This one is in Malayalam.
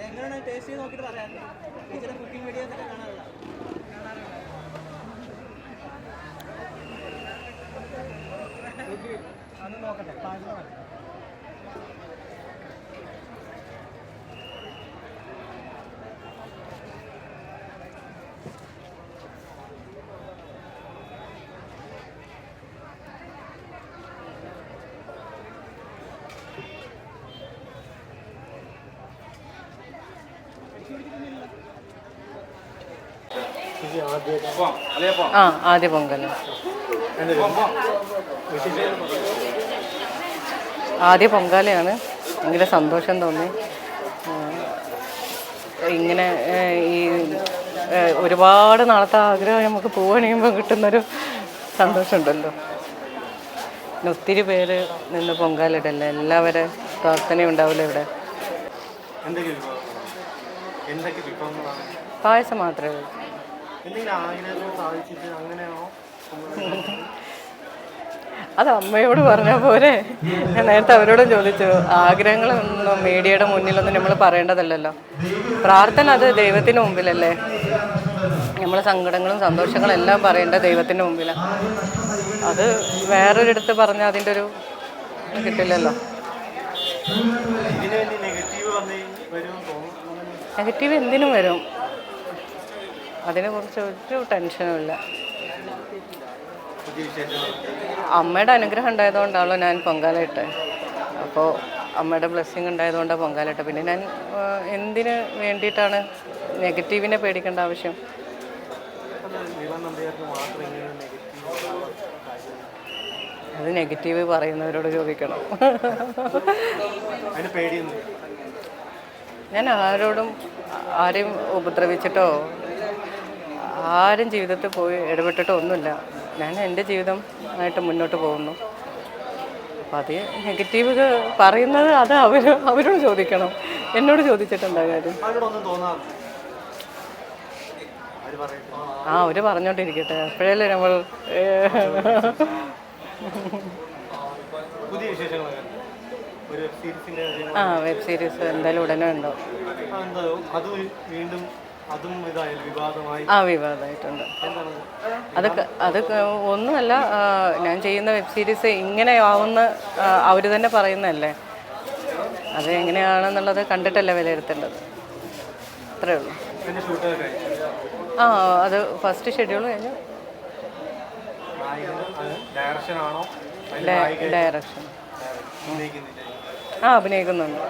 എങ്ങനെയാണ് ടേസ്റ്റ് ചെയ്ത് നോക്കിയിട്ട് പറയാം. ടീച്ചറെ കുക്കിംഗ് വീഡിയോസ് ഒക്കെ കാണാറില്ല. അത് നോക്കട്ടെ. ആദ്യ പൊങ്കൽ. ആദ്യ പൊങ്കാലയാണ്. ഭയങ്കര സന്തോഷം തോന്നി. ഇങ്ങനെ ഈ ഒരുപാട് നാളത്തെ ആഗ്രഹം നമുക്ക് പോവണിയുമ്പോൾ കിട്ടുന്നൊരു സന്തോഷമുണ്ടല്ലോ. ഒത്തിരി പേര് നിന്ന് പൊങ്കാലിടല്ലേ, എല്ലാവരും പ്രാർത്ഥനയും ഉണ്ടാവില്ല ഇവിടെ. പായസം മാത്രമേ. അത് അമ്മയോട് പറഞ്ഞ പോലെ ഞാൻ നേരത്തെ അവരോടും ചോദിച്ചു. ആഗ്രഹങ്ങളൊന്നും മീഡിയയുടെ മുന്നിലൊന്നും നമ്മൾ പറയേണ്ടതല്ലല്ലോ. പ്രാർത്ഥന അത് ദൈവത്തിന് മുമ്പിലല്ലേ. നമ്മളെ സങ്കടങ്ങളും സന്തോഷങ്ങളും എല്ലാം പറയേണ്ടത് ദൈവത്തിൻ്റെ മുമ്പിലാണ്. അത് വേറൊരിടത്ത് പറഞ്ഞാൽ അതിൻ്റെ ഒരു കിട്ടില്ലല്ലോ. നെഗറ്റീവ് എന്തിനും വരും, അതിനെക്കുറിച്ച് ഒരു ടെൻഷനും ഇല്ല. അമ്മയുടെ അനുഗ്രഹം ഉണ്ടായതുകൊണ്ടാണല്ലോ ഞാൻ പൊങ്കാലയിട്ടെ. അപ്പോൾ അമ്മയുടെ ബ്ലെസ്സിങ് ഉണ്ടായതുകൊണ്ടാണ് പൊങ്കാലയിട്ടെ. പിന്നെ ഞാൻ എന്തിന് വേണ്ടിയിട്ടാണ് നെഗറ്റീവിനെ പേടിക്കേണ്ട ആവശ്യം? അത് നെഗറ്റീവ് പറയുന്നവരോട് ചോദിക്കണം. ഞാൻ ആരെയും ഉപദ്രവിച്ചിട്ടോ ആരും ജീവിതത്തിൽ പോയി ഇടപെട്ടിട്ടോ ഒന്നുമില്ല. ഞാൻ എൻ്റെ ജീവിതമായിട്ട് മുന്നോട്ട് പോകുന്നു. അപ്പം അത് നെഗറ്റീവ് പറയുന്നത് അത് അവരോട് ചോദിക്കണം, എന്നോട് ചോദിച്ചിട്ടുണ്ടാ കാര്യം. അവർ പറഞ്ഞോണ്ടിരിക്കട്ടെ, അപ്പോഴല്ലേ നമ്മൾ. വെബ് സീരീസ് എന്തായാലും ഉടനെ ഉണ്ടോ? വിവാദമായിട്ടുണ്ട്. അതൊക്കെ ഒന്നുമല്ല, ഞാൻ ചെയ്യുന്ന വെബ് സീരീസ് ഇങ്ങനെ ആവുന്ന അവർ തന്നെ പറയുന്നതല്ലേ. അത് എങ്ങനെയാണെന്നുള്ളത് കണ്ടിട്ടല്ലേ വിലയിരുത്തേണ്ടത്. അത്രേ ഉള്ളൂ. അത് ഫസ്റ്റ് ഷെഡ്യൂൾ കഴിഞ്ഞു. ഡയറക്ഷൻ അഭിനയിക്കുന്നുണ്ട്.